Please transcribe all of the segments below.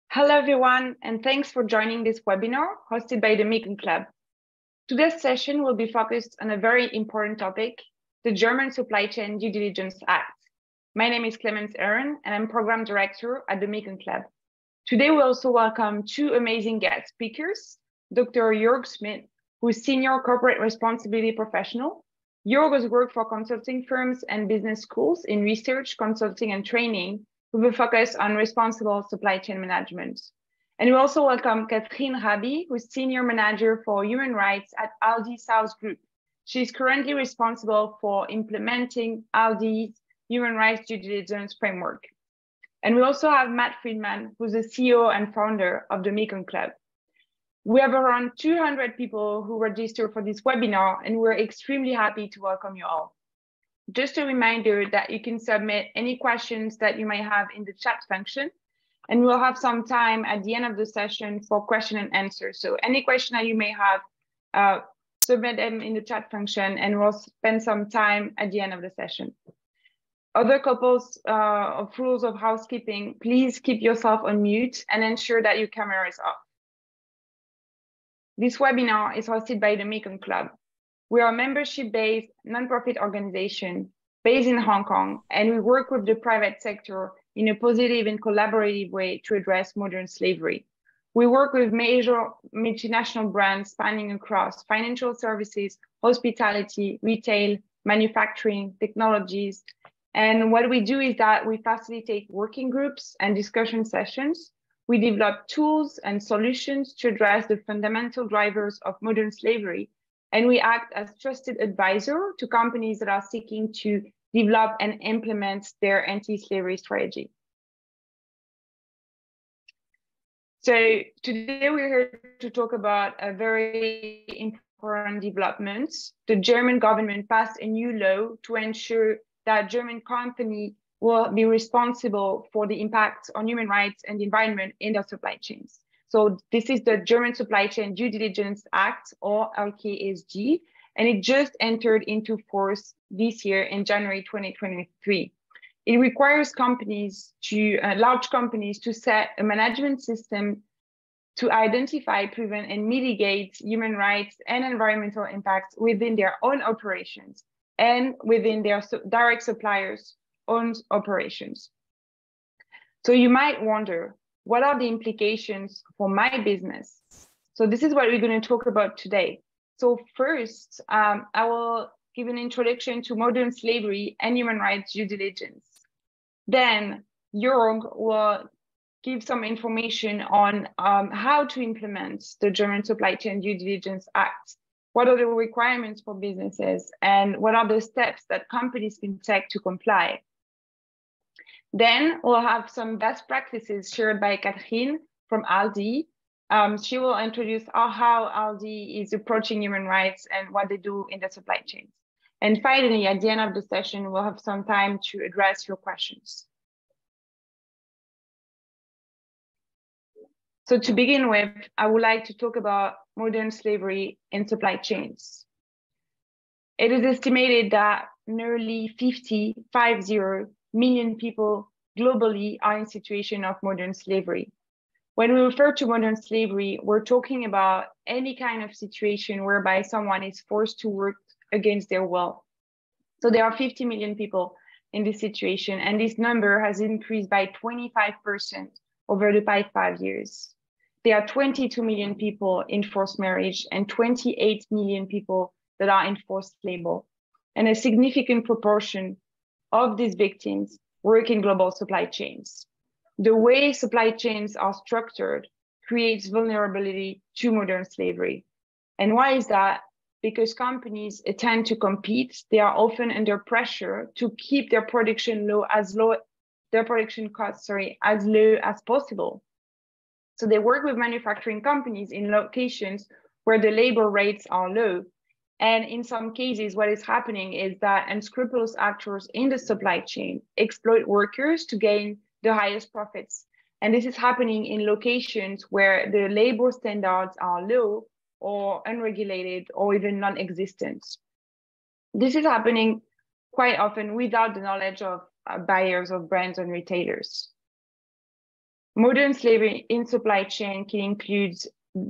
Hello, everyone, and thanks for joining this webinar hosted by the Mekong Club. Today's session will be focused on a very important topic, the German Supply Chain Due Diligence Act. My name is Clemens Aaron, and I'm Program Director at the Mekong Club. Today, we also welcome two amazing guest speakers, Dr. Jörg Smit, who is Senior Corporate Responsibility Professional. Jörg has worked for consulting firms and business schools in research, consulting, and training, with a focus on responsible supply chain management. And we also welcome Catherine Rabi, who's Senior Manager for Human Rights at Aldi South Group. She's currently responsible for implementing Aldi's Human Rights Due Diligence Framework. And we also have Matt Friedman, who's the CEO and founder of the Mekong Club. We have around 200 people who registered for this webinar, and we're extremely happy to welcome you all. Just a reminder that you can submit any questions that you may have in the chat function, and we'll have some time at the end of the session for question and answer. So any question that you may have, submit them in the chat function, and we'll spend some time at the end of the session. Other couples of rules of housekeeping, please keep yourself on mute and ensure that your camera is off. This webinar is hosted by the Mekong Club. We are a membership-based nonprofit organization based in Hong Kong, and we work with the private sector in a positive and collaborative way to address modern slavery. We work with major multinational brands spanning across financial services, hospitality, retail, manufacturing, technologies. And what we do is that we facilitate working groups and discussion sessions. We develop tools and solutions to address the fundamental drivers of modern slavery. And we act as trusted advisor to companies that are seeking to develop and implement their anti-slavery strategy. So today we're here to talk about a very important development. The German government passed a new law to ensure that German companies will be responsible for the impact on human rights and the environment in their supply chains. So this is the German Supply Chain Due Diligence Act, or LkSG, and it just entered into force this year in January 2023. It requires companies to, large companies to set a management system to identify, prevent, and mitigate human rights and environmental impacts within their own operations and within their direct suppliers' own operations. So you might wonder, what are the implications for my business? So this is what we're going to talk about today. So first, I will give an introduction to modern slavery and human rights due diligence. Then Jörg will give some information on how to implement the German Supply Chain Due Diligence Act. What are the requirements for businesses, and what are the steps that companies can take to comply? Then we'll have some best practices shared by Catherine from Aldi. She will introduce how Aldi is approaching human rights and what they do in the supply chains. And finally, at the end of the session, we'll have some time to address your questions. So to begin with, I would like to talk about modern slavery in supply chains. It is estimated that nearly 50 million people globally are in situation of modern slavery. When we refer to modern slavery, we're talking about any kind of situation whereby someone is forced to work against their will. So there are 50 million people in this situation, and this number has increased by 25% over the past 5 years. There are 22 million people in forced marriage and 28 million people that are in forced labor. And a significant proportion of these victims work in global supply chains. The way supply chains are structured creates vulnerability to modern slavery. And why is that? Because companies tend to compete. They are often under pressure to keep their production costs as low as possible. So they work with manufacturing companies in locations where the labor rates are low. And in some cases, what is happening is that unscrupulous actors in the supply chain exploit workers to gain the highest profits. And this is happening in locations where the labor standards are low or unregulated or even non-existent. This is happening quite often without the knowledge of buyers of brands and retailers. Modern slavery in supply chain can include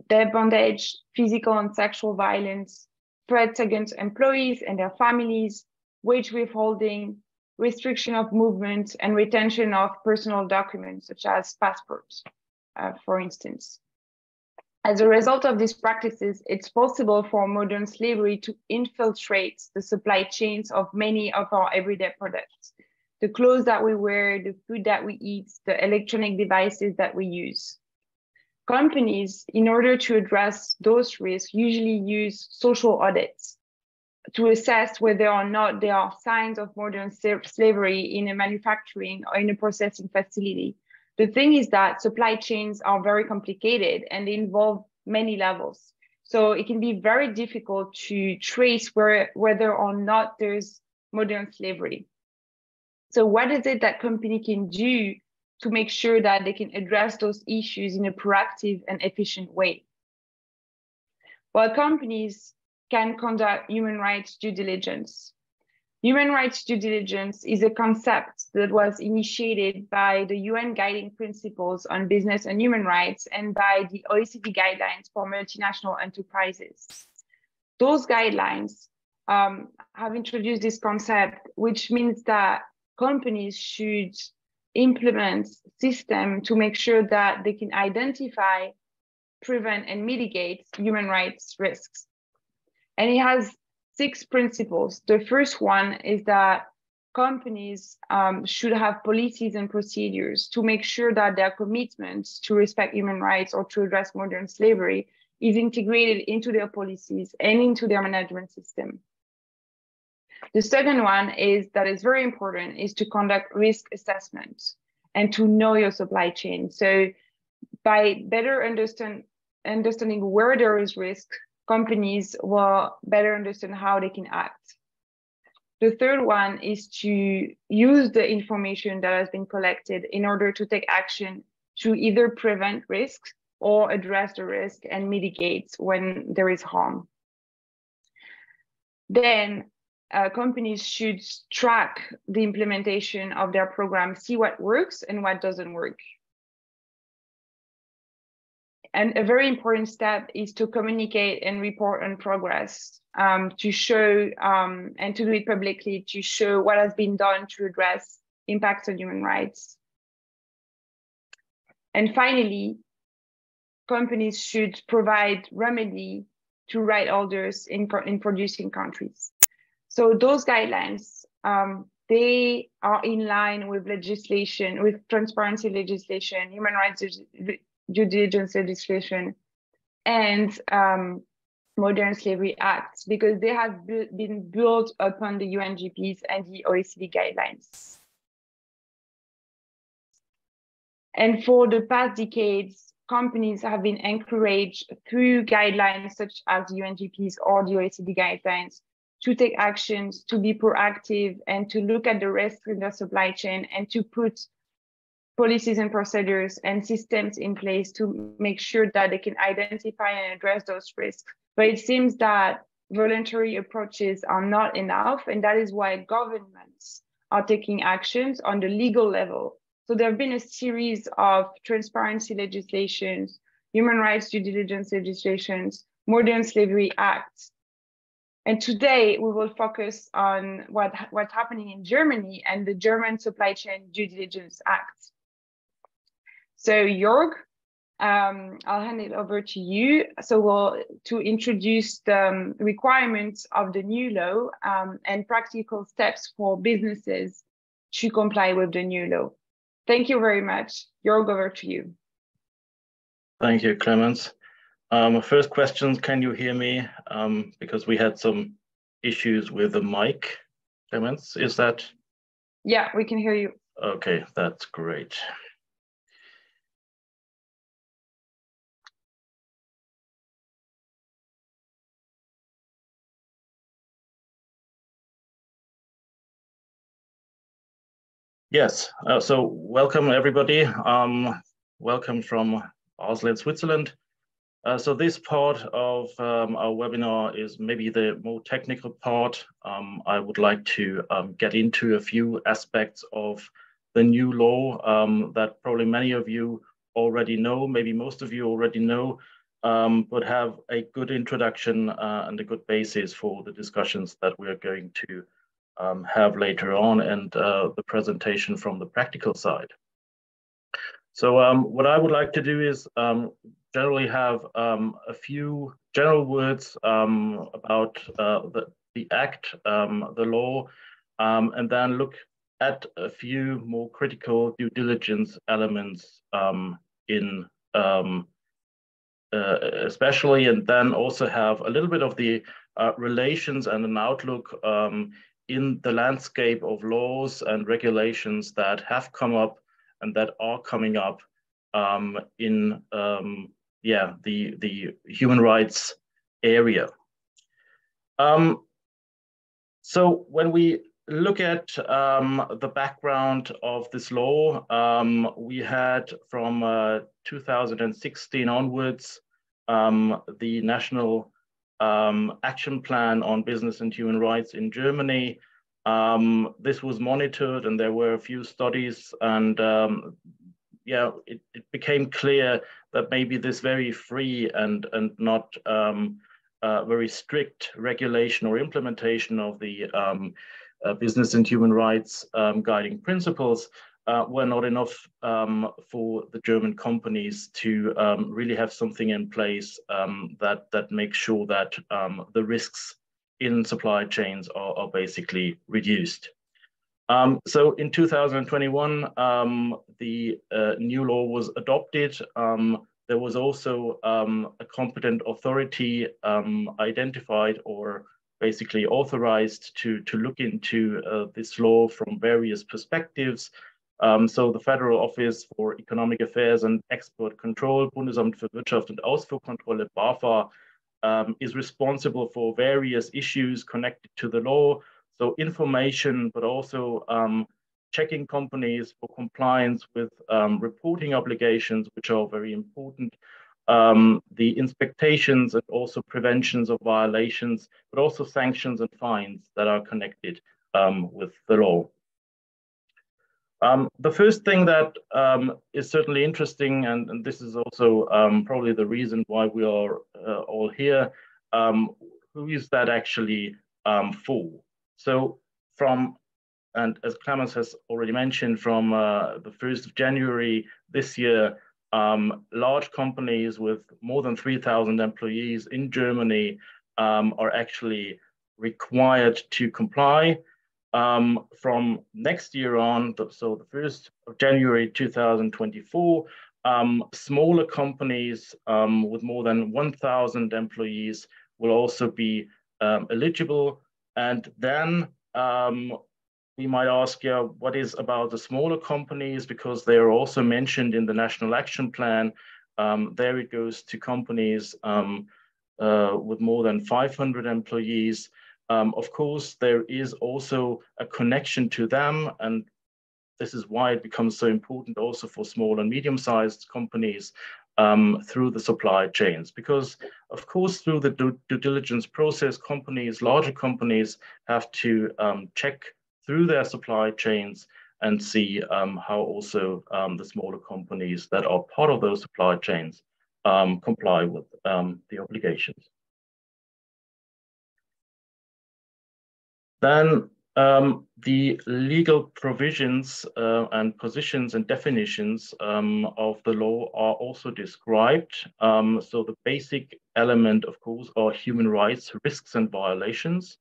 debt bondage, physical and sexual violence, threats against employees and their families, wage withholding, restriction of movement, and retention of personal documents such as passports, for instance. As a result of these practices, it's possible for modern slavery to infiltrate the supply chains of many of our everyday products. The clothes that we wear, the food that we eat, the electronic devices that we use. Companies, in order to address those risks, usually use social audits to assess whether or not there are signs of modern slavery in a manufacturing or in a processing facility. The thing is that supply chains are very complicated and they involve many levels. So it can be very difficult to trace whether or not there's modern slavery. So what is it that company can do to make sure that they can address those issues in a proactive and efficient way? Well, companies can conduct human rights due diligence. Human rights due diligence is a concept that was initiated by the UN Guiding Principles on Business and Human Rights and by the OECD guidelines for multinational enterprises. Those guidelines have introduced this concept, which means that companies should implement systems to make sure that they can identify, prevent, and mitigate human rights risks. And it has 6 principles. The first one is that companies should have policies and procedures to make sure that their commitment to respect human rights or to address modern slavery is integrated into their policies and into their management system. The second one is that is very important is to conduct risk assessment and to know your supply chain. So by better understanding where there is risk, companies will better understand how they can act. The third one is to use the information that has been collected in order to take action to either prevent risks or address the risk and mitigate when there is harm. Then companies should track the implementation of their program, see what works and what doesn't work. And a very important step is to communicate and report on progress, to show and to do it publicly to show what has been done to address impacts on human rights. And finally, companies should provide remedy to right holders in producing countries. So those guidelines, they are in line with legislation, with transparency legislation, human rights due diligence legislation, and modern slavery acts, because they have been built upon the UNGPs and the OECD guidelines. And for the past decades, companies have been encouraged through guidelines such as the UNGPs or the OECD guidelines to take actions, to be proactive, and to look at the risks in their supply chain and to put policies and procedures and systems in place to make sure that they can identify and address those risks. But it seems that voluntary approaches are not enough, and that is why governments are taking actions on the legal level. So there have been a series of transparency legislations, human rights due diligence legislations, modern slavery acts. And today we will focus on what's happening in Germany and the German Supply Chain Due Diligence Act. So Jörg, I'll hand it over to you. So to introduce the requirements of the new law and practical steps for businesses to comply with the new law. Thank you very much. Jörg, over to you. Thank you, Clemens. First question, can you hear me? Because we had some issues with the mic. Clemens, is that? Yeah, we can hear you. Okay, that's great. Yes, so welcome everybody. Welcome from Basel in Switzerland. So this part of our webinar is maybe the more technical part. I would like to get into a few aspects of the new law that probably many of you already know, maybe most of you already know, but have a good introduction and a good basis for the discussions that we're going to have later on, and the presentation from the practical side. So what I would like to do is generally have a few general words about the act, the law, and then look at a few more critical due diligence elements in especially, and then also have a little bit of the relations and an outlook in the landscape of laws and regulations that have come up and that are coming up in the human rights area. So when we look at the background of this law, we had from 2016 onwards the National Action Plan on Business and Human Rights in Germany. This was monitored, and there were a few studies, and it became clear that maybe this very free and not very strict regulation or implementation of the business and human rights guiding principles were not enough for the German companies to really have something in place that makes sure that the risks in supply chains are basically reduced. So in 2021, the new law was adopted. There was also a competent authority identified or basically authorized to look into this law from various perspectives. So the Federal Office for Economic Affairs and Export Control, Bundesamt für Wirtschaft und Ausfuhrkontrolle, BAFA, is responsible for various issues connected to the law. So information, but also checking companies for compliance with reporting obligations, which are very important, the inspections and also preventions of violations, but also sanctions and fines that are connected with the law. The first thing that is certainly interesting, and this is also probably the reason why we are all here, who is that actually for? So and as Clemens has already mentioned, from the 1st of January this year, large companies with more than 3,000 employees in Germany are actually required to comply. From next year on, so the 1st of January 2024, smaller companies with more than 1,000 employees will also be eligible. And then we might ask, what is about the smaller companies? Because they are also mentioned in the National Action Plan. There it goes to companies with more than 500 employees. Of course, there is also a connection to them, and this is why it becomes so important also for small and medium-sized companies through the supply chains. Because, of course, through the due diligence process, larger companies have to check through their supply chains and see how also the smaller companies that are part of those supply chains comply with the obligations. Then the legal provisions and positions and definitions of the law are also described. So the basic element, of course, are human rights, risks and violations.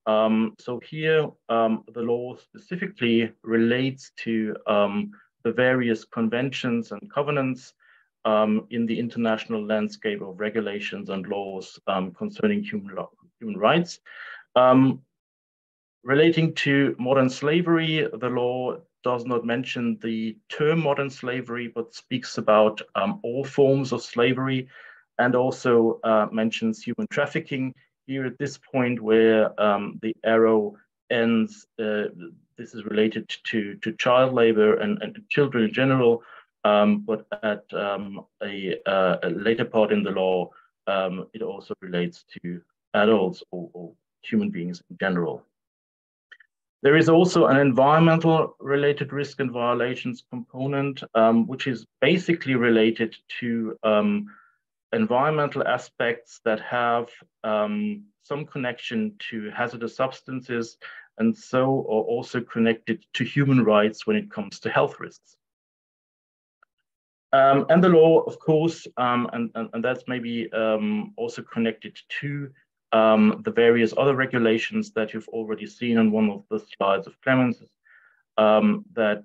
So here, the law specifically relates to the various conventions and covenants in the international landscape of regulations and laws concerning human rights. Relating to modern slavery, the law does not mention the term modern slavery, but speaks about all forms of slavery, and also mentions human trafficking. Here at this point where the arrow ends, this is related to child labor and children in general. but at a later part in the law, it also relates to adults or human beings in general. There is also an environmental related risk and violations component, which is basically related to environmental aspects that have some connection to hazardous substances, and so are also connected to human rights when it comes to health risks. And the law, of course, and that's maybe also connected to the various other regulations that you've already seen on one of the slides of Clemens, that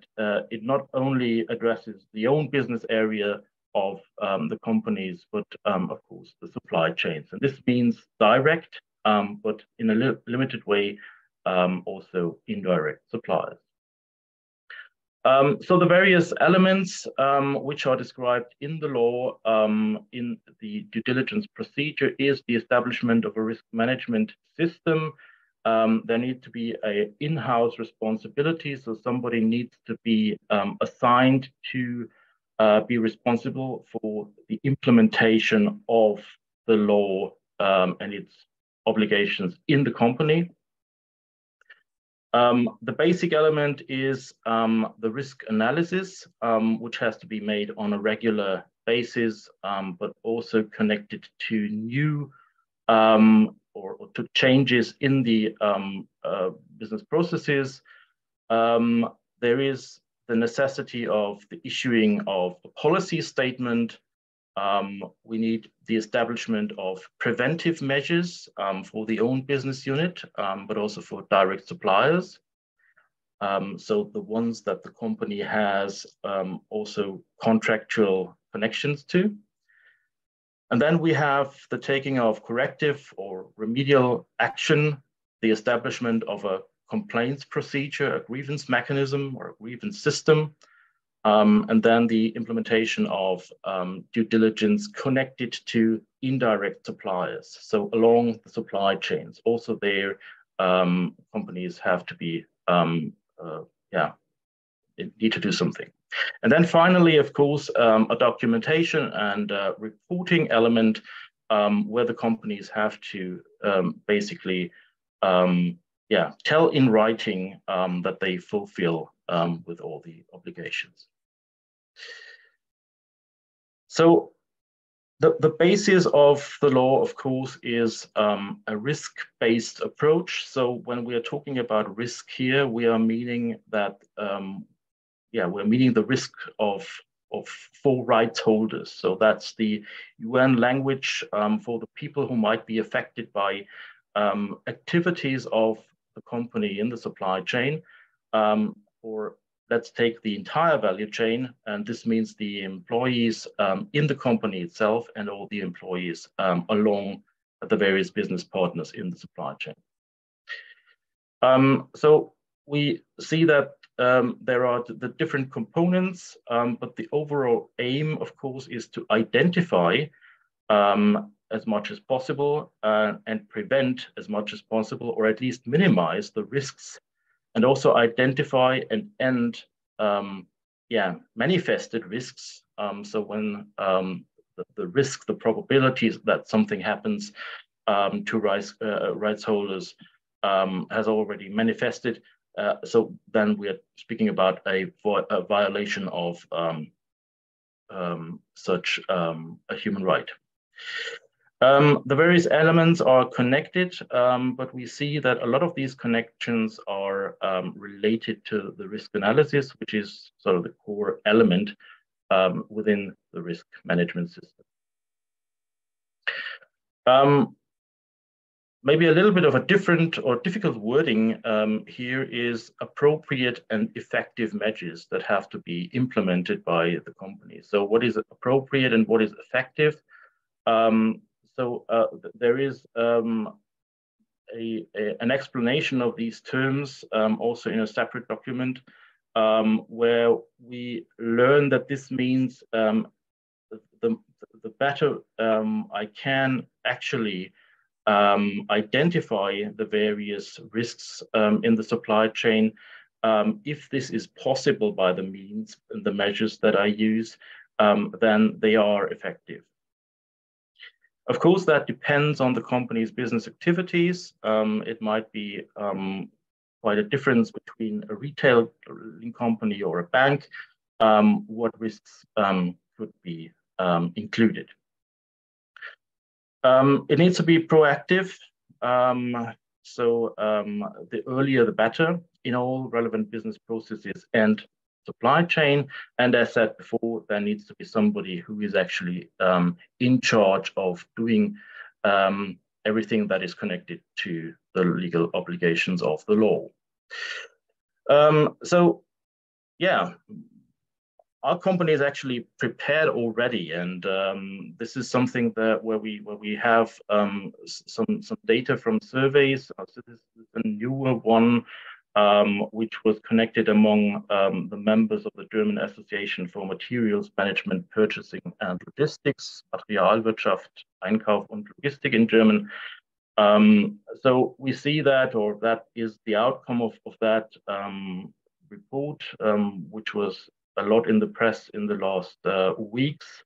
it not only addresses the own business area of the companies, but of course the supply chains. And this means direct, but in a limited way, also indirect suppliers. So the various elements which are described in the law in the due diligence procedure is the establishment of a risk management system. There needs to be an in-house responsibility, so somebody needs to be assigned to be responsible for the implementation of the law and its obligations in the company. The basic element is the risk analysis, which has to be made on a regular basis, but also connected to new or to changes in the business processes. There is the necessity of the issuing of a policy statement. We need the establishment of preventive measures for the own business unit, but also for direct suppliers. So the ones that the company has also contractual connections to. And then we have the taking of corrective or remedial action, the establishment of a complaints procedure, a grievance mechanism or a grievance system, and then the implementation of due diligence connected to indirect suppliers. So along the supply chains, also there, companies have to be, need to do something. And then finally, of course, a documentation and reporting element where the companies have to basically, tell in writing that they fulfill with all the obligations. So the basis of the law, of course, is a risk-based approach. So when we are talking about risk here, we are meaning that, we're meaning the risk of for rights holders. So that's the UN language for the people who might be affected by activities of the company in the supply chain, or let's take the entire value chain, and this means the employees in the company itself and all the employees along the various business partners in the supply chain. So we see that there are the different components, but the overall aim, of course, is to identify as much as possible and prevent as much as possible, or at least minimize the risks, and also identify and end manifested risks. So when the risk, the probabilities that something happens to rights holders has already manifested, so then we are speaking about a violation of such a human right. The various elements are connected, but we see that a lot of these connections are related to the risk analysis, which is sort of the core element within the risk management system. Maybe a little bit of a different or difficult wording here is appropriate and effective measures that have to be implemented by the company. So what is appropriate and what is effective? There is an explanation of these terms also in a separate document where we learn that this means the better I can actually identify the various risks in the supply chain, if this is possible by the means and the measures that I use, then they are effective. Of course, that depends on the company's business activities. It might be quite a difference between a retail company or a bank, what risks could be included. It needs to be proactive. The earlier the better in all relevant business processes and supply chain. And as said before, there needs to be somebody who is actually in charge of doing everything that is connected to the legal obligations of the law. Our company is actually prepared already, and this is something that where we have some data from surveys. So this is a newer one, which was connected among the members of the German Association for Materials Management, Purchasing and Logistics, Materialwirtschaft, Einkauf und Logistik in German. So we see that, or that is the outcome of that report, which was a lot in the press in the last weeks.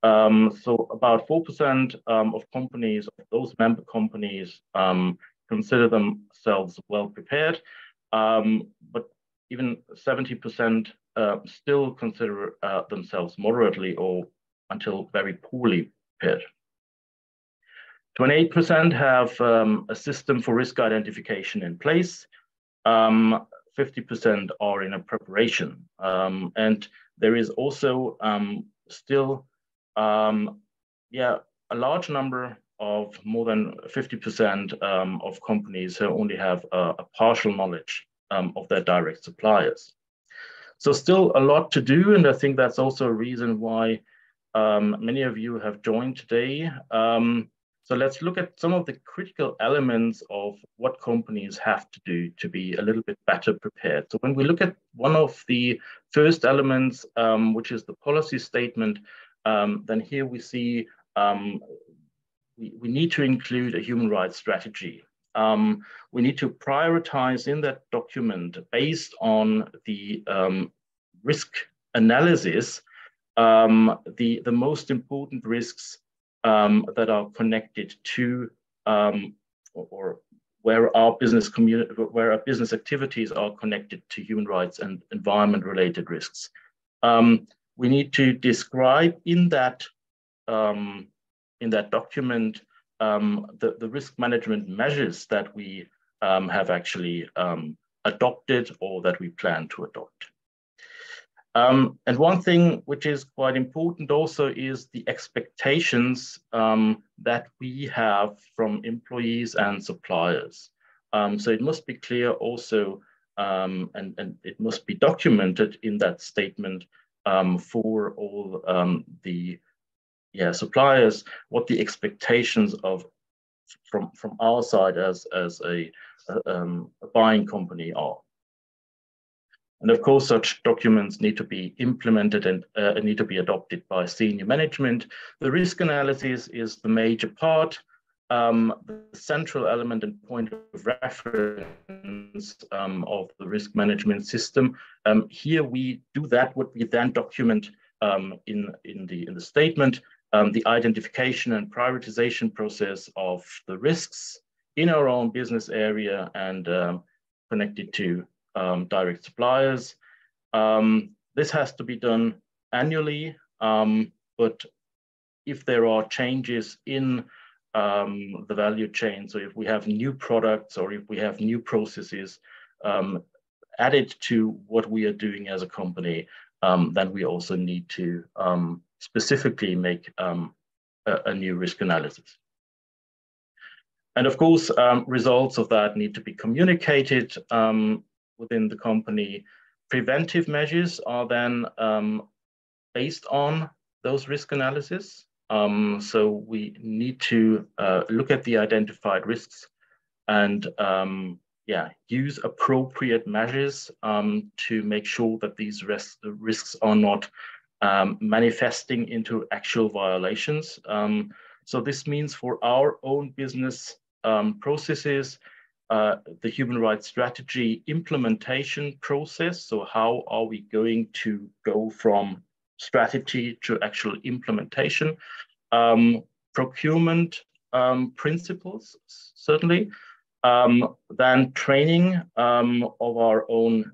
So about 4% of companies, of those member companies, consider themselves well prepared, but even 70% still consider themselves moderately or until very poorly prepared. 28% have a system for risk identification in place. 50% are in a preparation. And there is also still a large number of more than 50% of companies who only have a partial knowledge of their direct suppliers. So still a lot to do, and I think that's also a reason why many of you have joined today. So let's look at some of the critical elements of what companies have to do to be a little bit better prepared. So when we look at one of the first elements, which is the policy statement, then here we see we need to include a human rights strategy. We need to prioritize in that document based on the risk analysis, the most important risks that are connected to or where our business activities are connected to human rights and environment-related risks. We need to describe in that document the risk management measures that we have actually adopted or that we plan to adopt. And one thing which is quite important also is the expectations that we have from employees and suppliers. So it must be clear also, and it must be documented in that statement for all the suppliers, what the expectations from our side as a buying company are. And of course, such documents need to be implemented and need to be adopted by senior management. The risk analysis is the major part, the central element and point of reference of the risk management system. Here we do that, what we then document in the statement, the identification and prioritization process of the risks in our own business area and connected to direct suppliers. This has to be done annually, but if there are changes in the value chain, so if we have new products or if we have new processes added to what we are doing as a company, then we also need to specifically make a new risk analysis. And of course, results of that need to be communicated within the company. Preventive measures are then based on those risk analysis. So we need to look at the identified risks and use appropriate measures to make sure that these risks are not manifesting into actual violations. So this means for our own business processes, the human rights strategy implementation process. So how are we going to go from strategy to actual implementation? Procurement principles, certainly. Then training of our own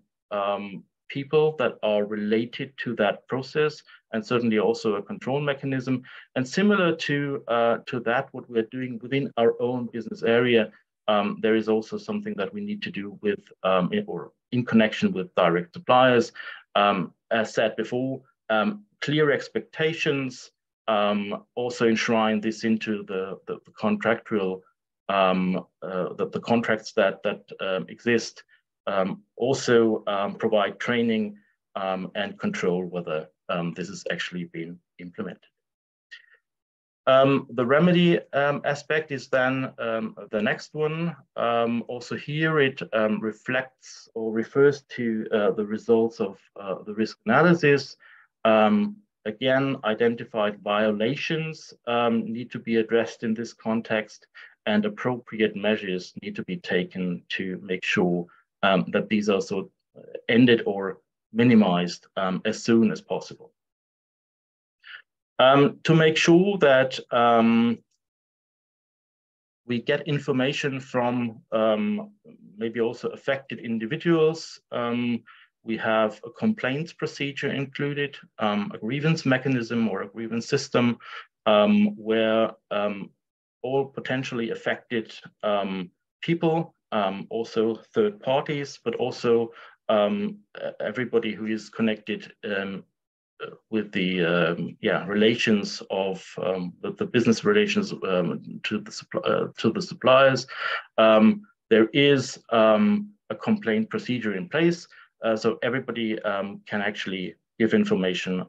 people that are related to that process, and certainly also a control mechanism. And similar to that, what we're doing within our own business area, there is also something that we need to do with or in connection with direct suppliers. As said before, clear expectations, also enshrine this into the contractual the contracts that exist, also provide training and control whether this is actually being implemented. The remedy aspect is then the next one. Also here it reflects or refers to the results of the risk analysis. Again, identified violations need to be addressed in this context, and appropriate measures need to be taken to make sure that these are so ended or minimized as soon as possible. To make sure that we get information from maybe also affected individuals, we have a complaints procedure included, a grievance mechanism or a grievance system where all potentially affected people, also third parties, but also everybody who is connected with the relations of the business relations to the suppliers. There is a complaint procedure in place, so everybody can actually give information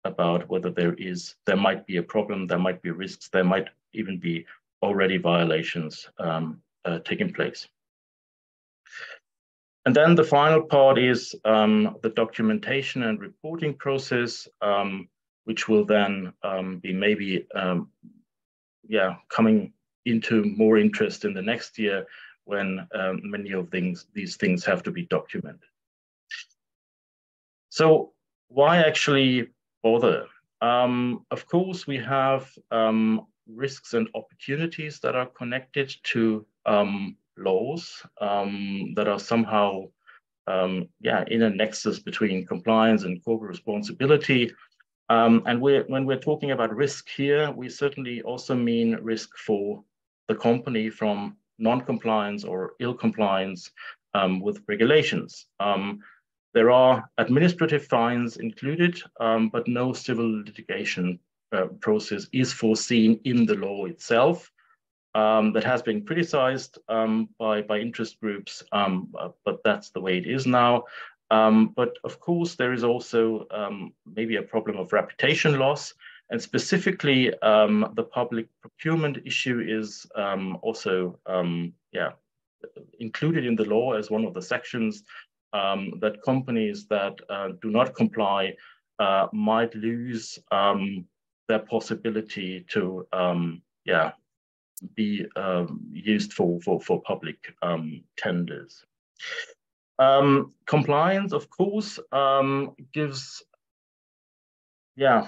about whether there might be a problem, there might be risks, there might even be already violations taking place. And then the final part is the documentation and reporting process, which will then be maybe coming into more interest in the next year when many of these things have to be documented. So why actually bother? Of course, we have risks and opportunities that are connected to laws that are somehow in a nexus between compliance and corporate responsibility. And when we're talking about risk here, we certainly also mean risk for the company from non-compliance or ill compliance with regulations. There are administrative fines included, but no civil litigation process is foreseen in the law itself. That has been criticized by interest groups, but that's the way it is now. But of course, there is also maybe a problem of reputation loss, and specifically the public procurement issue is also included in the law as one of the sections that companies that do not comply might lose their possibility to be used for public tenders. Compliance, of course, gives a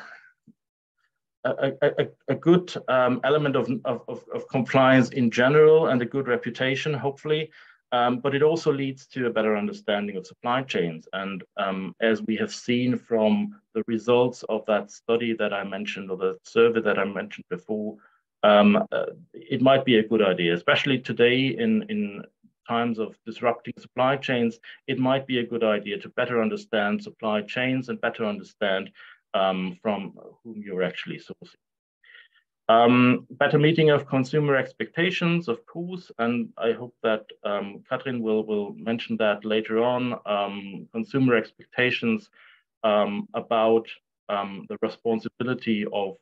good element of compliance in general and a good reputation, hopefully. But it also leads to a better understanding of supply chains. And as we have seen from the results of that study that I mentioned, or the survey that I mentioned before, it might be a good idea, especially today in times of disrupting supply chains. It might be a good idea to better understand supply chains and better understand from whom you're actually sourcing. Better meeting of consumer expectations, of course, and I hope that Katrin will mention that later on. Consumer expectations about the responsibility of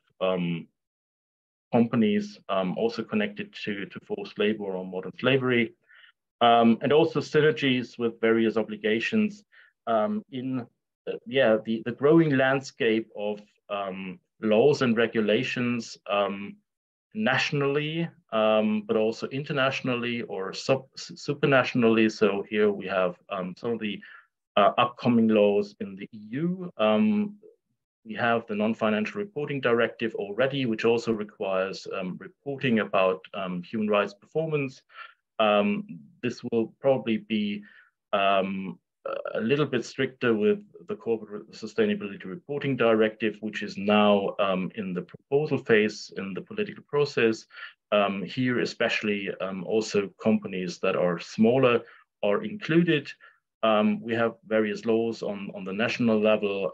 companies also connected to forced labor or modern slavery, and also synergies with various obligations in the growing landscape of laws and regulations nationally, but also internationally or supranationally. So here we have some of the upcoming laws in the EU. We have the non-financial reporting directive already, which also requires reporting about human rights performance. This will probably be a little bit stricter with the Corporate Sustainability Reporting Directive, which is now in the proposal phase in the political process. Here, especially also companies that are smaller are included. We have various laws on the national level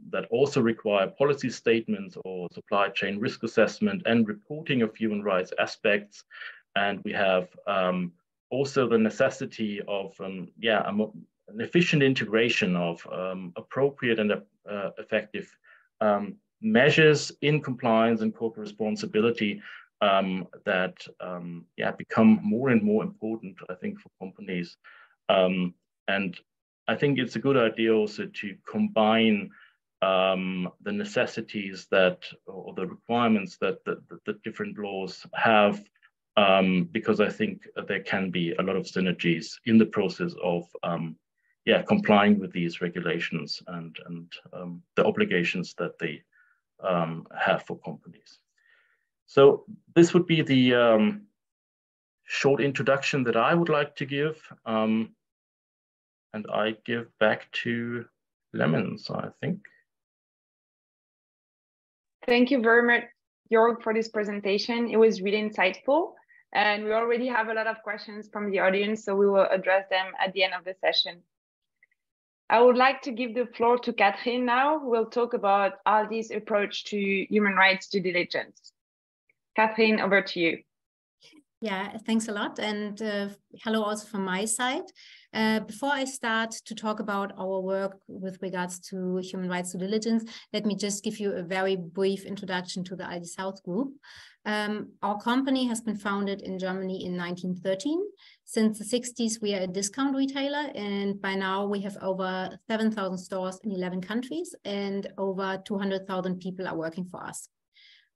that also require policy statements or supply chain risk assessment and reporting of human rights aspects. And we have also the necessity of an efficient integration of appropriate and effective measures in compliance and corporate responsibility that become more and more important, I think, for companies. And I think it's a good idea also to combine the necessities that, or the requirements that the different laws have, because I think there can be a lot of synergies in the process of complying with these regulations and the obligations that they have for companies. So this would be the short introduction that I would like to give. And I give back to Lemons, I think. Thank you very much, Jörg, for this presentation. It was really insightful. And we already have a lot of questions from the audience, so we will address them at the end of the session. I would like to give the floor to Catherine now, who will talk about Aldi's approach to human rights due diligence. Catherine, over to you. Yeah, thanks a lot. And hello also from my side. Before I start to talk about our work with regards to human rights due diligence, let me just give you a very brief introduction to the Aldi South Group. Our company has been founded in Germany in 1913. Since the 60s, we are a discount retailer, and by now we have over 7,000 stores in 11 countries, and over 200,000 people are working for us.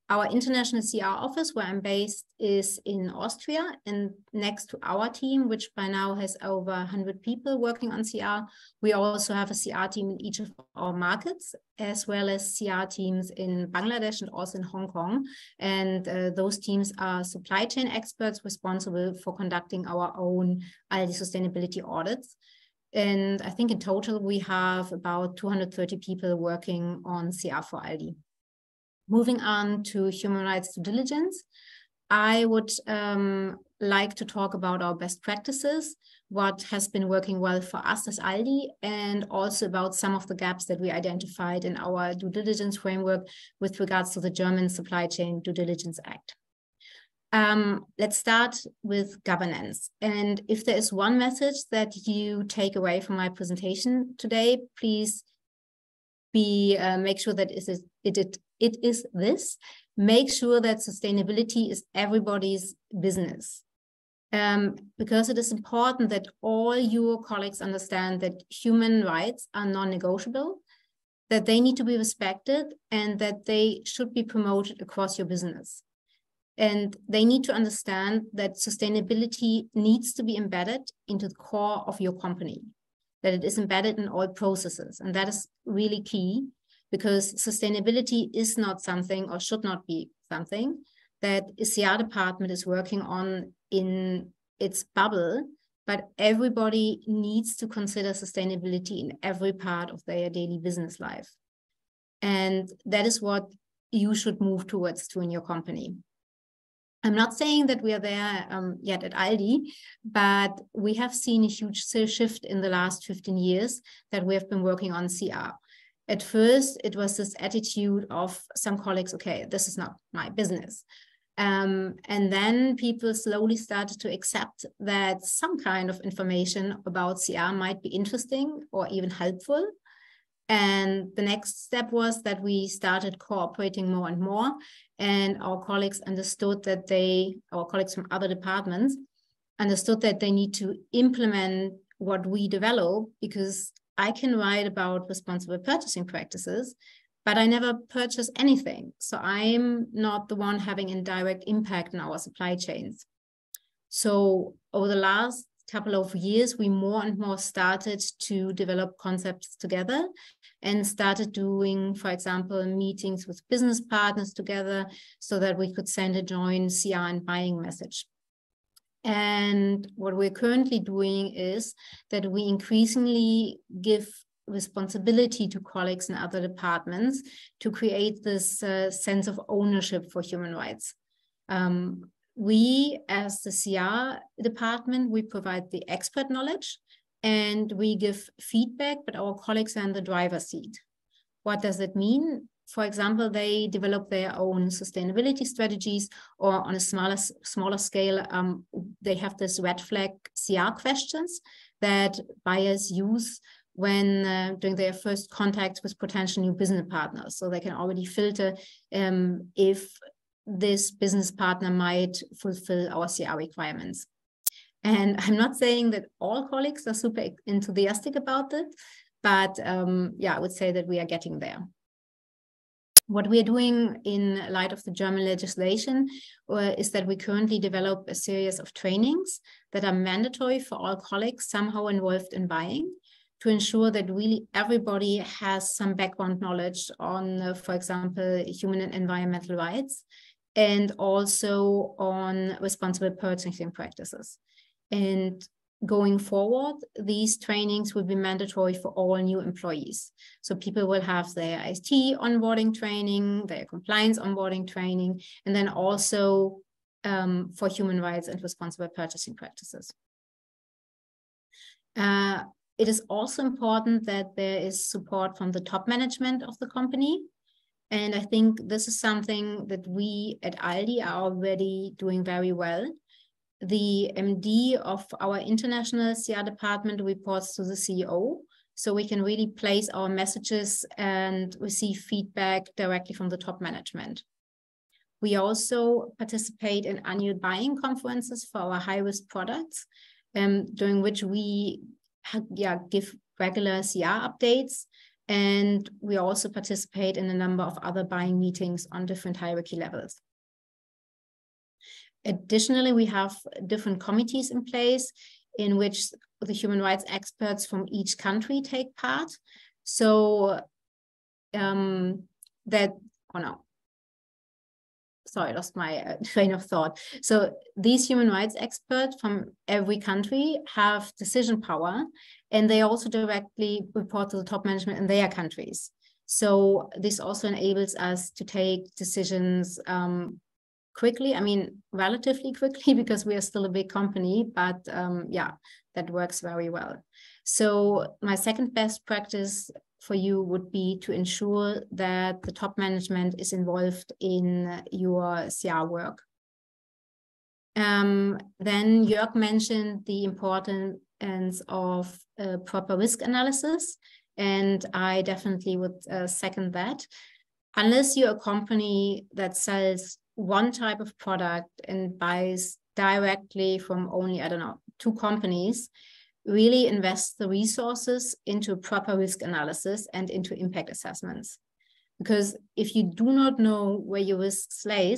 Our international CR office, where I'm based, is in Austria, and next to our team, which by now has over 100 people working on CR, we also have a CR team in each of our markets, as well as CR teams in Bangladesh and also in Hong Kong. And those teams are supply chain experts responsible for conducting our own Aldi sustainability audits. And I think in total, we have about 230 people working on CR for Aldi. Moving on to human rights due diligence, I would like to talk about our best practices, what has been working well for us as Aldi, and also about some of the gaps that we identified in our due diligence framework with regards to the German Supply Chain Due Diligence Act. Let's start with governance. And if there is one message that you take away from my presentation today, please make sure that it is this. Make sure that sustainability is everybody's business. Because it is important that all your colleagues understand that human rights are non-negotiable, that they need to be respected, and that they should be promoted across your business. And they need to understand that sustainability needs to be embedded into the core of your company, that it is embedded in all processes. And that is really key, because sustainability is not something, or should not be something, that a CR department is working on in its bubble, but everybody needs to consider sustainability in every part of their daily business life. And that is what you should move towards in your company. I'm not saying that we are there yet at Aldi, but we have seen a huge shift in the last 15 years that we have been working on CR. At first, it was this attitude of some colleagues, okay, this is not my business. And then people slowly started to accept that some kind of information about CR might be interesting or even helpful. And the next step was that we started cooperating more and more. And our colleagues understood that our colleagues from other departments understood that they need to implement what we develop, because I can write about responsible purchasing practices, but I never purchase anything. So I'm not the one having a direct impact on our supply chains. So over the last couple of years, we more and more started to develop concepts together and started doing, for example, meetings with business partners together so that we could send a joint CR and buying message. And what we're currently doing is that we increasingly give responsibility to colleagues in other departments to create this sense of ownership for human rights. We, as the CR department, we provide the expert knowledge and we give feedback, but our colleagues are in the driver's seat. What does it mean? For example, they develop their own sustainability strategies, or on a smaller scale, they have this red flag CR questions that buyers use when doing their first contacts with potential new business partners. So they can already filter if this business partner might fulfill our CR requirements. And I'm not saying that all colleagues are super enthusiastic about it, but yeah, I would say that we are getting there. What we are doing in light of the German legislation is that we currently develop a series of trainings that are mandatory for all colleagues somehow involved in buying, to ensure that really everybody has some background knowledge on, for example, human and environmental rights, and also on responsible purchasing practices. And going forward, these trainings will be mandatory for all new employees. So people will have their IT onboarding training, their compliance onboarding training, and then also for human rights and responsible purchasing practices. It is also important that there is support from the top management of the company. And I think this is something that we at Aldi are already doing very well. The MD of our international CR department reports to the CEO, so we can really place our messages and receive feedback directly from the top management. We also participate in annual buying conferences for our high-risk products, during which we give regular CR updates, and we also participate in a number of other buying meetings on different hierarchy levels. Additionally, we have different committees in place in which the human rights experts from each country take part. So sorry, I lost my train of thought. So these human rights experts from every country have decision power, and they also directly report to the top management in their countries. So this also enables us to take decisions quickly, I mean, relatively quickly, because we are still a big company, but yeah, that works very well. So my second best practice for you would be to ensure that the top management is involved in your CR work. Then Jörg mentioned the importance of proper risk analysis, and I definitely would second that. Unless you're a company that sells one type of product and buys directly from only, I don't know, 2 companies, really invest the resources into proper risk analysis and into impact assessments. Because if you do not know where your risks lay,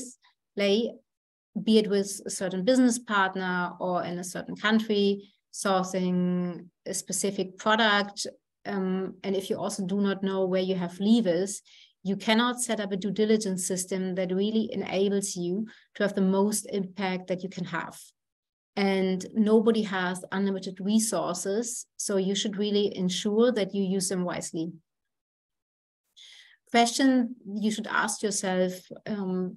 be it with a certain business partner or in a certain country, sourcing a specific product, and if you also do not know where you have levers, you cannot set up a due diligence system that really enables you to have the most impact that you can have. And nobody has unlimited resources, so you should really ensure that you use them wisely. Question you should ask yourself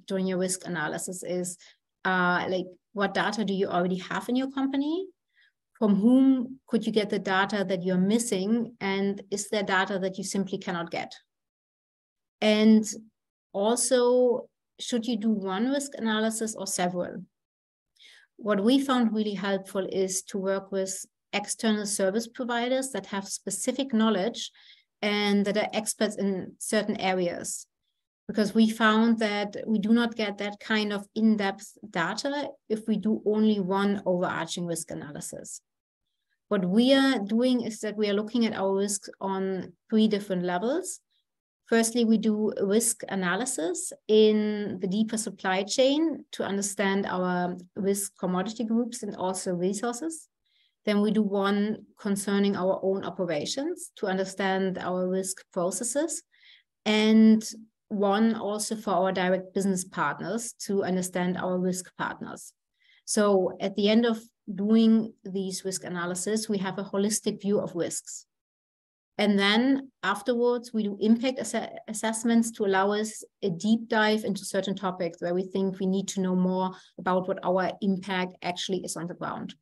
during your risk analysis is, like, what data do you already have in your company? From whom could you get the data that you're missing? And is there data that you simply cannot get? And also, should you do one risk analysis or several? What we found really helpful is to work with external service providers that have specific knowledge and that are experts in certain areas. Because we found that we do not get that kind of in-depth data if we do only one overarching risk analysis. What we are doing is that we are looking at our risks on 3 different levels. Firstly, we do risk analysis in the deeper supply chain to understand our risk commodity groups and also resources. Then we do one concerning our own operations to understand our risk processes, and one also for our direct business partners to understand our risk partners. So at the end of doing these risk analysis, we have a holistic view of risks. And then afterwards, we do impact assessments to allow us a deep dive into certain topics where we think we need to know more about what our impact actually is on the ground.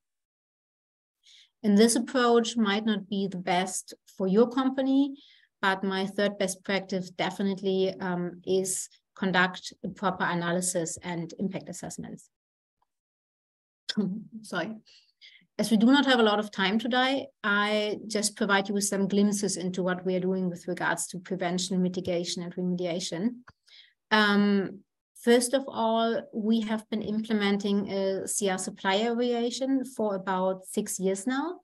And this approach might not be the best for your company, but my third best practice definitely is conduct a proper analysis and impact assessments. Sorry. As we do not have a lot of time today, I just provide you with some glimpses into what we are doing with regards to prevention, mitigation, and remediation. First of all, we have been implementing a CR supplier evaluation for about 6 years now,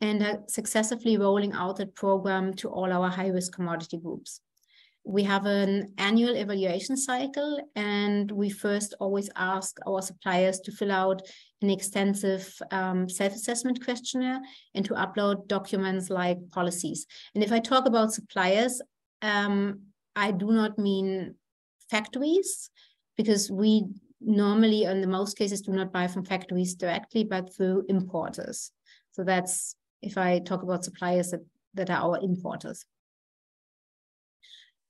and are successfully rolling out that program to all our high-risk commodity groups. We have an annual evaluation cycle, and we first always ask our suppliers to fill out an extensive self-assessment questionnaire and to upload documents like policies. And if I talk about suppliers, I do not mean factories, because we normally, in the most cases, do not buy from factories directly, but through importers. So that's if I talk about suppliers that are our importers.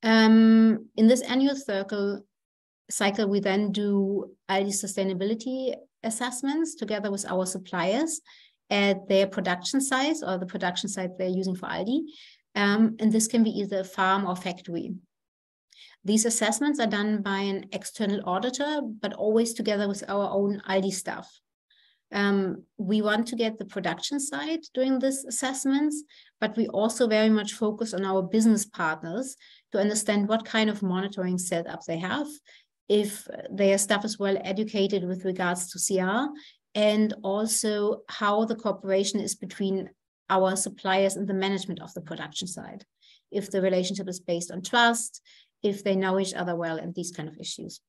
In this annual cycle, we then do Aldi sustainability assessments together with our suppliers at their production sites or the production site they're using for Aldi. And this can be either a farm or factory. These assessments are done by an external auditor, but always together with our own Aldi staff. We want to get the production side doing these assessments, but we also very much focus on our business partners to understand what kind of monitoring setup they have, if their staff is well educated with regards to CR, and also how the cooperation is between our suppliers and the management of the production side. If the relationship is based on trust, if they know each other well, and these kind of issues.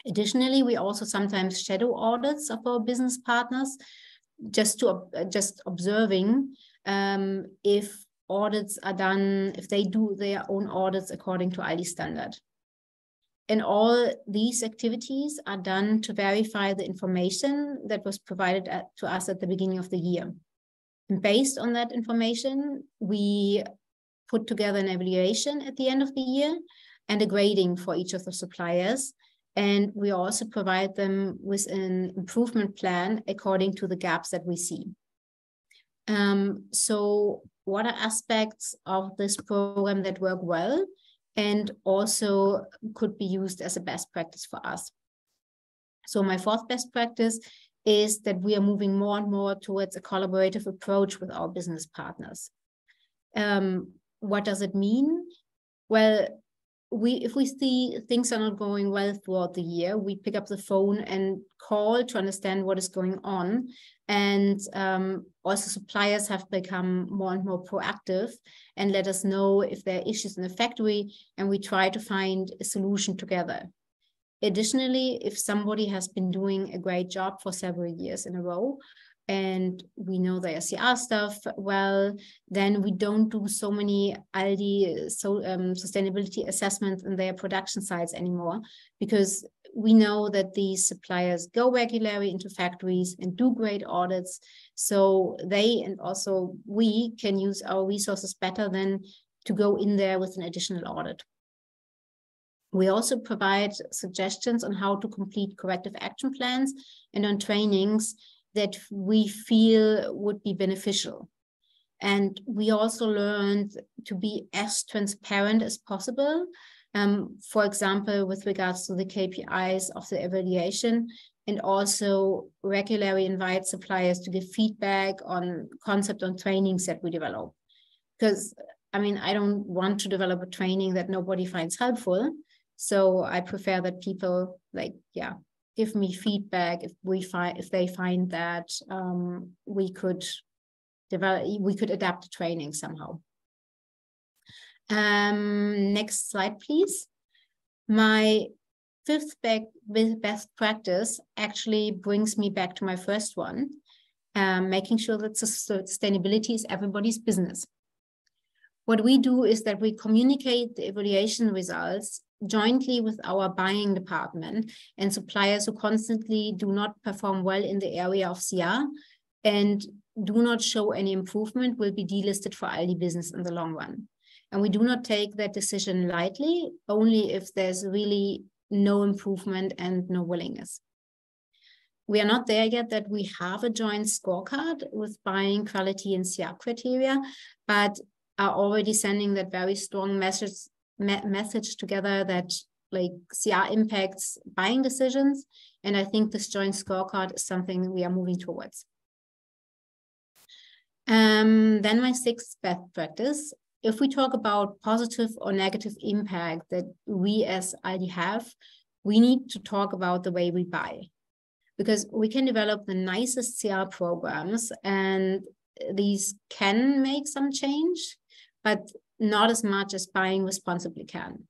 Additionally, we also sometimes shadow audits of our business partners, just observing if audits are done, if they do their own audits according to Aldi standard. And all these activities are done to verify the information that was provided to us at the beginning of the year. And based on that information, we put together an evaluation at the end of the year and a grading for each of the suppliers. And we also provide them with an improvement plan according to the gaps that we see. So what are aspects of this program that work well and also could be used as a best practice for us? So my fourth best practice is that we are moving more and more towards a collaborative approach with our business partners. What does it mean? Well, if we see things are not going well throughout the year, we pick up the phone and call to understand what is going on. And also suppliers have become more and more proactive and let us know if there are issues in the factory, and we try to find a solution together. Additionally, if somebody has been doing a great job for several years in a row, and we know their CR stuff well, then we don't do so many Aldi sustainability assessments in their production sites anymore, because we know that these suppliers go regularly into factories and do great audits. So they and also we can use our resources better than to go in there with an additional audit. We also provide suggestions on how to complete corrective action plans and on trainings that we feel would be beneficial. And we also learned to be as transparent as possible, for example, with regards to the KPIs of the evaluation, and also regularly invite suppliers to give feedback on concept on trainings that we develop. Because, I mean, I don't want to develop a training that nobody finds helpful. So I prefer that people give me feedback if they find that we could adapt the training somehow. Next slide, please. My fifth best practice actually brings me back to my first one, making sure that sustainability is everybody's business. What we do is that we communicate the evaluation results jointly with our buying department, and suppliers who constantly do not perform well in the area of CR and do not show any improvement will be delisted for Aldi business in the long run. And we do not take that decision lightly, only if there's really no improvement and no willingness. We are not there yet that we have a joint scorecard with buying quality and CR criteria, but are already sending that very strong message together that like CR impacts buying decisions. And I think this joint scorecard is something we are moving towards. Then my sixth best practice. If we talk about positive or negative impact that we as Aldi have, we need to talk about the way we buy, because we can develop the nicest CR programs and these can make some change, but not as much as buying responsibly can.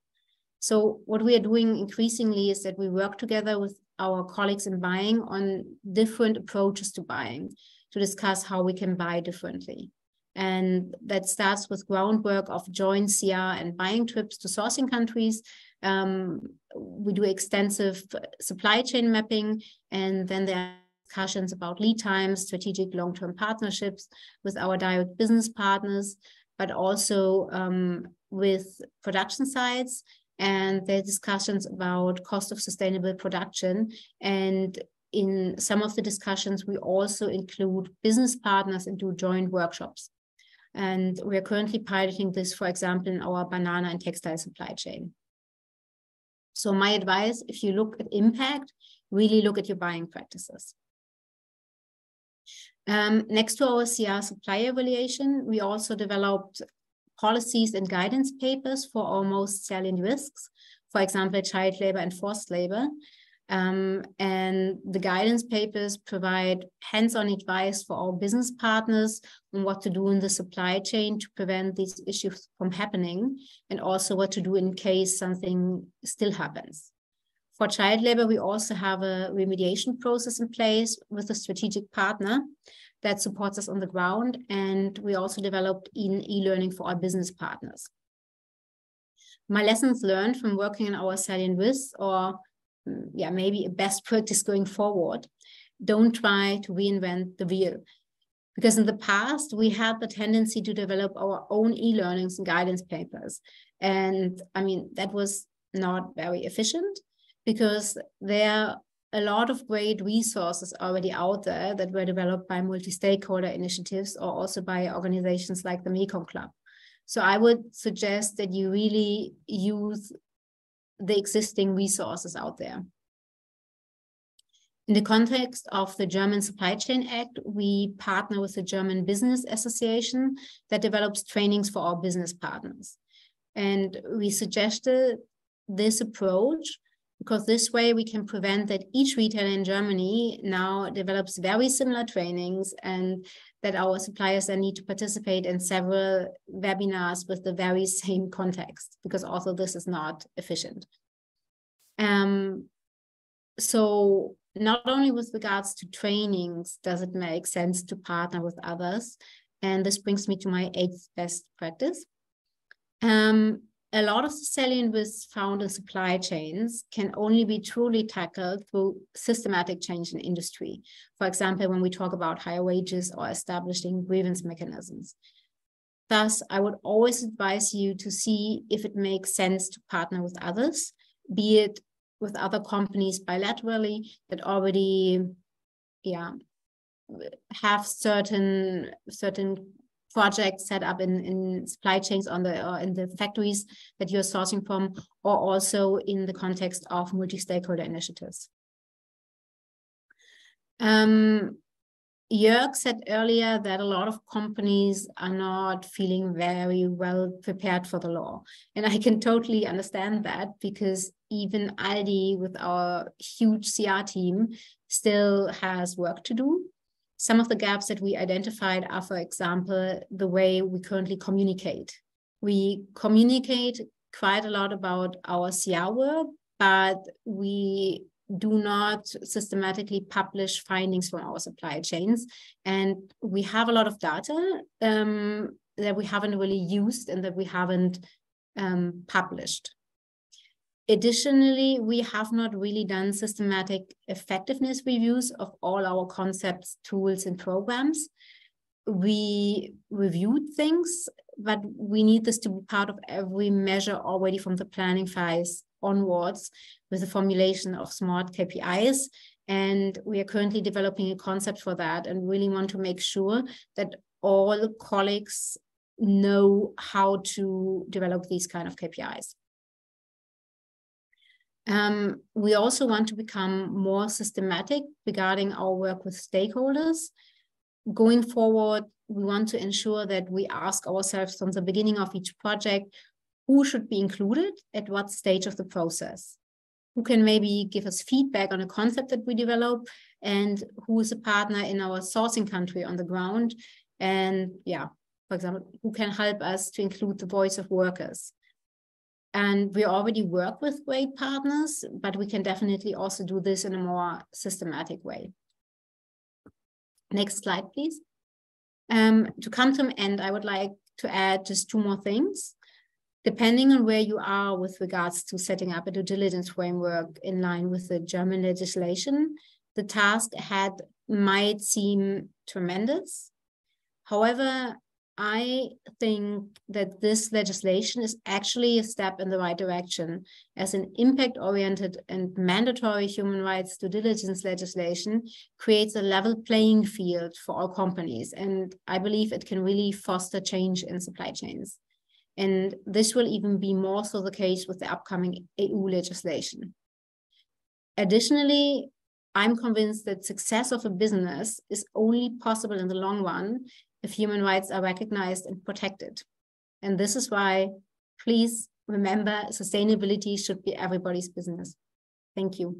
So what we are doing increasingly is that we work together with our colleagues in buying on different approaches to buying to discuss how we can buy differently. And that starts with groundwork of joint CR and buying trips to sourcing countries. We do extensive supply chain mapping, and then there are discussions about lead times, strategic long-term partnerships with our direct business partners, but also with production sites. And there are discussions about cost of sustainable production. And in some of the discussions, we also include business partners and do joint workshops. And we are currently piloting this, for example, in our banana and textile supply chain. So my advice, if you look at impact, really look at your buying practices. Next to our CR supplier evaluation, we also developed policies and guidance papers for our most salient risks, for example, child labor and forced labor. And the guidance papers provide hands-on advice for our business partners on what to do in the supply chain to prevent these issues from happening, and also what to do in case something still happens. For child labor, we also have a remediation process in place with a strategic partner that supports us on the ground, and we also developed e-learning for our business partners. My lessons learned from working on our salient risks, or maybe a best practice going forward, don't try to reinvent the wheel. Because in the past, we had the tendency to develop our own e-learnings and guidance papers. And I mean, that was not very efficient, because there are a lot of great resources already out there that were developed by multi-stakeholder initiatives or also by organizations like the Mekong Club. So I would suggest that you really use the existing resources out there. In the context of the German Supply Chain Act, we partner with the German Business Association that develops trainings for our business partners. And we suggested this approach because this way we can prevent that each retailer in Germany now develops very similar trainings, and that our suppliers then need to participate in several webinars with the very same context, because also this is not efficient. So not only with regards to trainings does it make sense to partner with others, and this brings me to my 8th best practice. A lot of the salient risks found in supply chains can only be truly tackled through systematic change in industry. For example, when we talk about higher wages or establishing grievance mechanisms. Thus, I would always advise you to see if it makes sense to partner with others, be it with other companies bilaterally that already have certain projects set up in supply chains in the factories that you're sourcing from, or also in the context of multi-stakeholder initiatives. Jörg said earlier that a lot of companies are not feeling very well prepared for the law. And I can totally understand that, because even Aldi with our huge CR team still has work to do. Some of the gaps that we identified are, for example, the way we currently communicate. We communicate quite a lot about our CR work, but we do not systematically publish findings from our supply chains. And we have a lot of data that we haven't really used and that we haven't published. Additionally, we have not really done systematic effectiveness reviews of all our concepts, tools, and programs. We reviewed things, but we need this to be part of every measure already from the planning phase onwards with the formulation of smart KPIs. And we are currently developing a concept for that and really want to make sure that all colleagues know how to develop these kind of KPIs. We also want to become more systematic regarding our work with stakeholders. Going forward, we want to ensure that we ask ourselves from the beginning of each project, who should be included at what stage of the process? Who can maybe give us feedback on a concept that we develop, and who is a partner in our sourcing country on the ground? And yeah, for example, who can help us to include the voice of workers? And we already work with great partners, but we can definitely also do this in a more systematic way. Next slide, please. To come to an end, I would like to add just two more things. Depending on where you are with regards to setting up a due diligence framework in line with the German legislation, the task ahead might seem tremendous. However, I think that this legislation is actually a step in the right direction, as an impact-oriented and mandatory human rights due diligence legislation creates a level playing field for all companies. And I believe it can really foster change in supply chains. And this will even be more so the case with the upcoming EU legislation. Additionally, I'm convinced that success of a business is only possible in the long run if human rights are recognized and protected. And this is why, please remember, sustainability should be everybody's business. Thank you.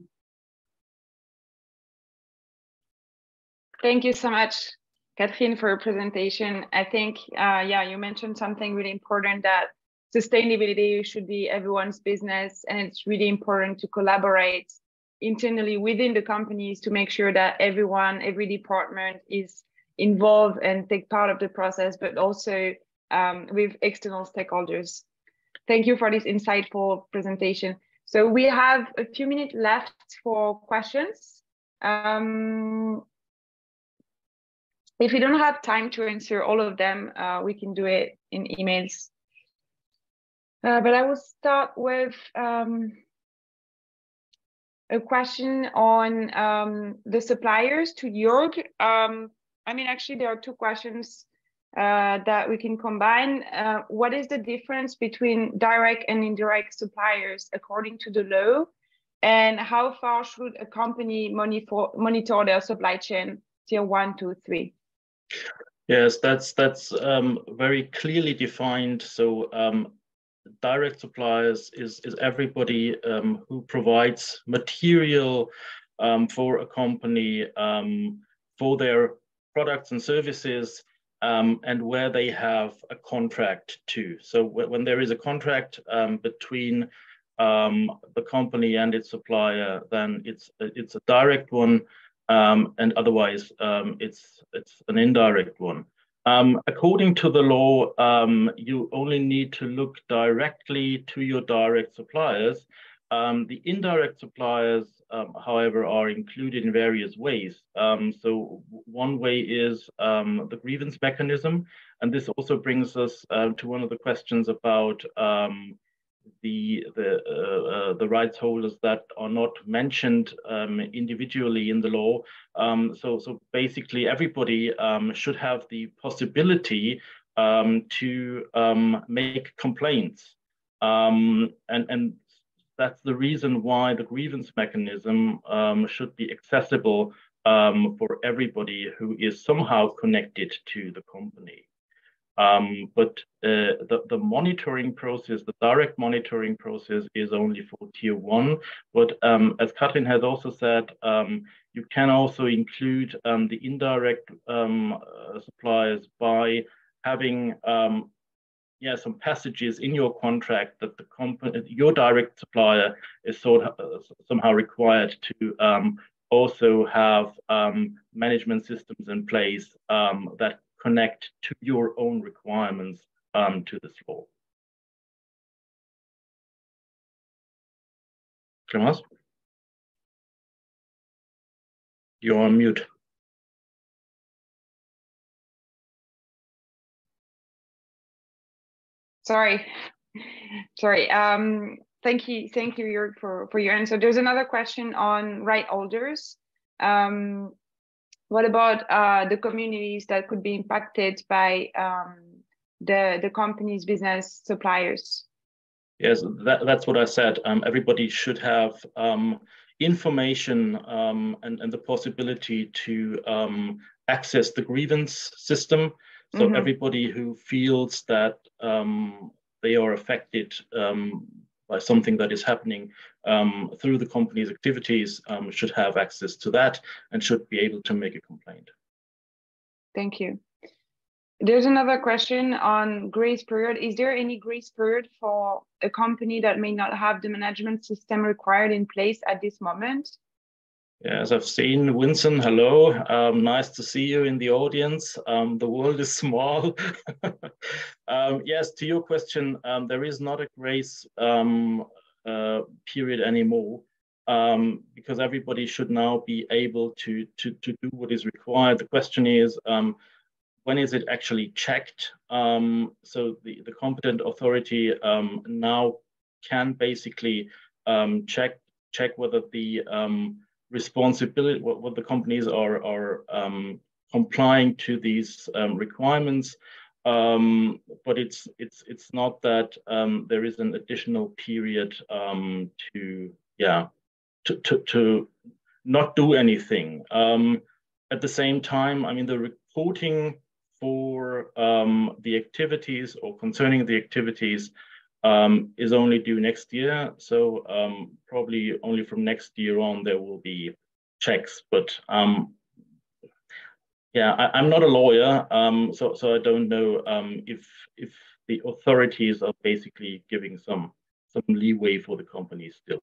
Thank you so much, Catherine, for your presentation. I think, yeah, you mentioned something really important, that sustainability should be everyone's business, and it's really important to collaborate internally within the companies to make sure that everyone, every department is involved and take part of the process, but also with external stakeholders. Thank you for this insightful presentation. So we have a few minutes left for questions. If you don't have time to answer all of them, we can do it in emails. But I will start with a question on the suppliers to Jörg. I mean, actually, there are two questions that we can combine. What is the difference between direct and indirect suppliers according to the law? And how far should a company monitor their supply chain, tier 1, 2, 3? Yes, that's very clearly defined. So direct suppliers is everybody who provides material for a company for their products and services, and where they have a contract too. So when there is a contract between the company and its supplier, then it's a direct one, and otherwise it's an indirect one. According to the law, you only need to look directly to your direct suppliers. The indirect suppliers, however, are included in various ways. So one way is the grievance mechanism, and this also brings us to one of the questions about the rights holders that are not mentioned individually in the law. So basically, everybody should have the possibility to make complaints, and that's the reason why the grievance mechanism should be accessible for everybody who is somehow connected to the company. But the monitoring process, the direct monitoring process, is only for tier 1. But as Katrin has also said, you can also include the indirect suppliers by having some passages in your contract that the company, your direct supplier, is somehow required to also have management systems in place that connect to your own requirements to this law. Clemens? You're on mute. Sorry. Thank you, Jörg, for your answer. There's another question on right holders. What about the communities that could be impacted by the company's business suppliers? Yes, that's what I said. Everybody should have information and the possibility to access the grievance system. So everybody who feels that they are affected by something that is happening through the company's activities should have access to that and should be able to make a complaint. Thank you. There's another question on grace period. Is there any grace period for a company that may not have the management system required in place at this moment? Yes, I've seen Winston. Hello, nice to see you in the audience. The world is small. Yes, to your question, there is not a grace period anymore because everybody should now be able to do what is required. The question is, when is it actually checked? So the competent authority now can basically check whether the responsibility, what the companies are complying to these requirements, but it's not that there is an additional period to not do anything. At the same time, I mean, the reporting for the activities or concerning the activities is only due next year. So probably only from next year on there will be checks. But yeah, I'm not a lawyer, so I don't know if the authorities are basically giving some leeway for the companies still.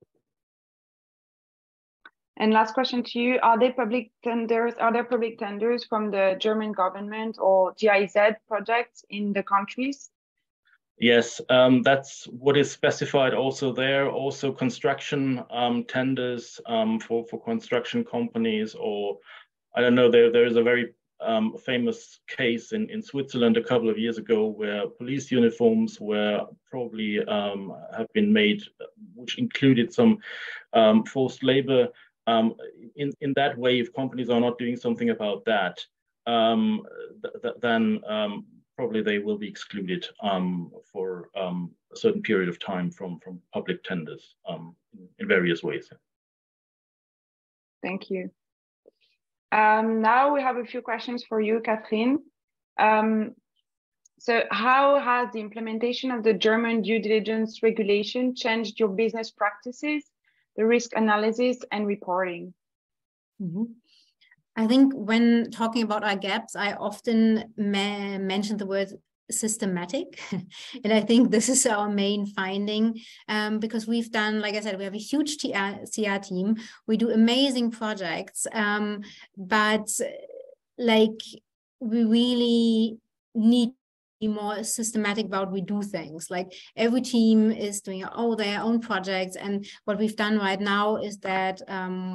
And last question to you: Are there public tenders? Are there public tenders from the German government or GIZ projects in the countries? Yes, that's what is specified also there. Also construction tenders for construction companies, or I don't know, there is a very famous case in Switzerland a couple of years ago where police uniforms were probably have been made, which included some forced labor. In that way, if companies are not doing something about that, then probably they will be excluded for a certain period of time from public tenders in various ways. Thank you. Now we have a few questions for you, Catherine. So how has the implementation of the German due diligence regulation changed your business practices, the risk analysis and reporting? I think when talking about our gaps, I often mention the word systematic. And I think this is our main finding because we've done, like I said, we have a huge CR team. We do amazing projects, but like we really need more systematic about we do things. Like every team is doing their own projects, and what we've done right now is that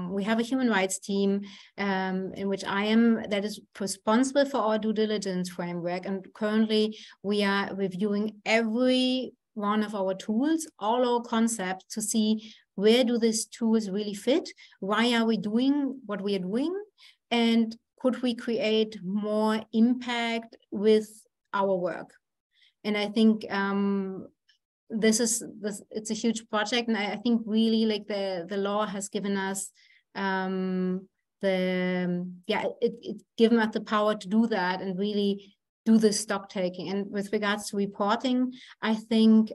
we have a human rights team in which I am, that is responsible for our due diligence framework, and currently we are reviewing every one of our tools, all our concepts, to see where do these tools really fit, why are we doing what we are doing, and could we create more impact with our work. And I think it's a huge project, and I think really like the law has given us it's given us the power to do that and really do the stock taking. And with regards to reporting, I think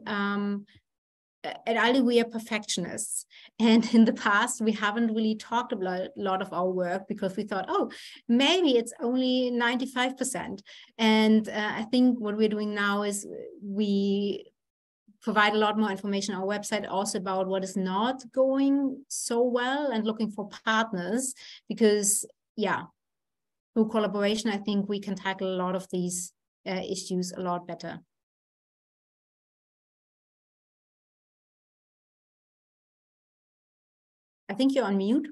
at Aldi, we are perfectionists. And in the past, we haven't really talked about a lot of our work because we thought, oh, maybe it's only 95%. And I think what we're doing now is we provide a lot more information on our website also about what is not going so well and looking for partners, because yeah, through collaboration, I think we can tackle a lot of these issues a lot better. I think you're on mute.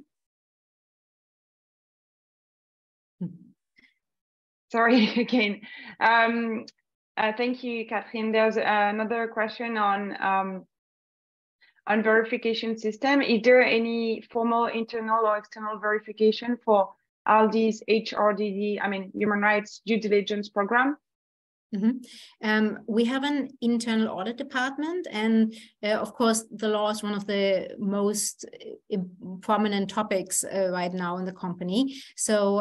Sorry again. Thank you, Catherine. There's another question on verification system. Is there any formal internal or external verification for Aldi's HRDD, I mean, Human Rights Due Diligence Program? Mm-hmm. We have an internal audit department, and of course, the law is one of the most prominent topics right now in the company. So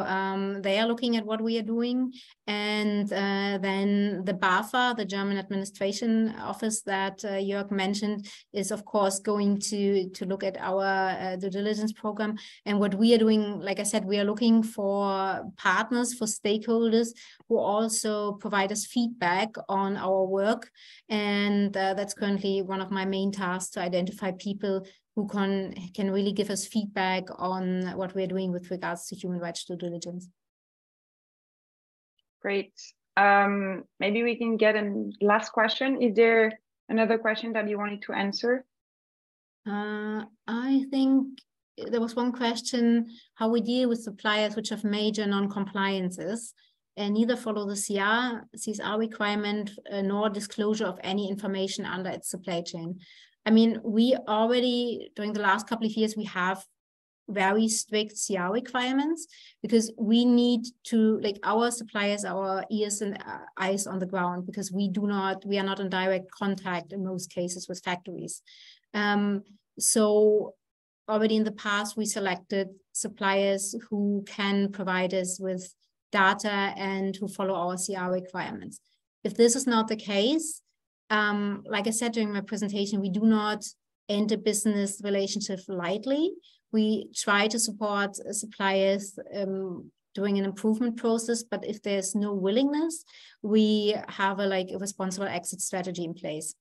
they are looking at what we are doing, and then the BAFA, the German Administration Office that Jörg mentioned, is of course going to look at our due diligence program. And what we are doing, like I said, we are looking for partners, for stakeholders who also provide us feedback on our work. And that's currently one of my main tasks, to identify people who can really give us feedback on what we're doing with regards to human rights due diligence. Great. Maybe we can get a last question. Is there another question that you wanted to answer? I think there was one question, how we deal with suppliers which have major non-compliances and neither follow the CSR requirement nor disclosure of any information under its supply chain. I mean, we already, during the last couple of years, we have very strict CR requirements, because we need to, like, our suppliers, our ears and eyes on the ground, because we are not in direct contact in most cases with factories. So already in the past, we selected suppliers who can provide us with data and who follow our CR requirements. If this is not the case, like I said during my presentation, we do not enter business relationships lightly. We try to support suppliers during an improvement process, but if there's no willingness, we have a responsible exit strategy in place.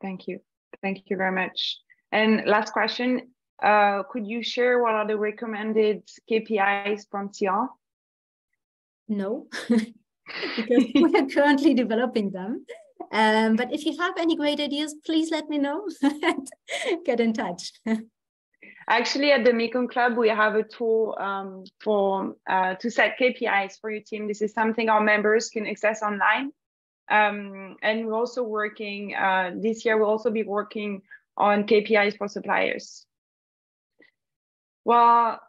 Thank you. Thank you very much. And last question, could you share what are the recommended KPIs from CR? No, because we are currently developing them. But if you have any great ideas, please let me know and get in touch. Actually, at the Mekong Club, we have a tool to set KPIs for your team. This is something our members can access online. And we're also working, this year, we'll also be working on KPIs for suppliers. Well,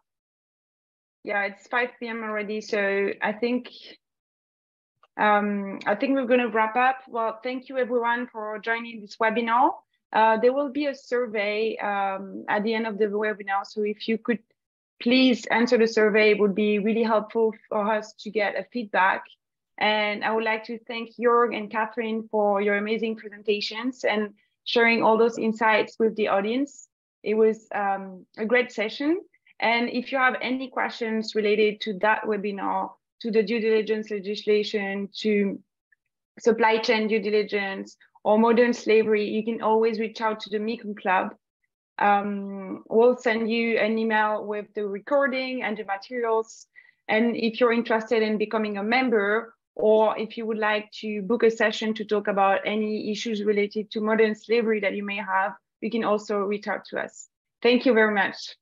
yeah, it's 5 p.m. already, so I think we're going to wrap up. Well, thank you everyone for joining this webinar. There will be a survey at the end of the webinar, so if you could please answer the survey, it would be really helpful for us to get a feedback. And I would like to thank Jörg and Catherine for your amazing presentations and sharing all those insights with the audience. It was a great session. And if you have any questions related to that webinar, to the due diligence legislation, to supply chain due diligence, or modern slavery, you can always reach out to the Mekong Club. We'll send you an email with the recording and the materials. And if you're interested in becoming a member, or if you would like to book a session to talk about any issues related to modern slavery that you may have, you can also reach out to us. Thank you very much.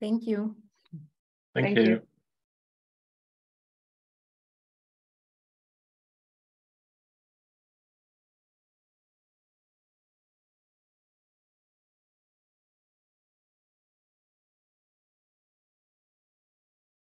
Thank you. Thank you.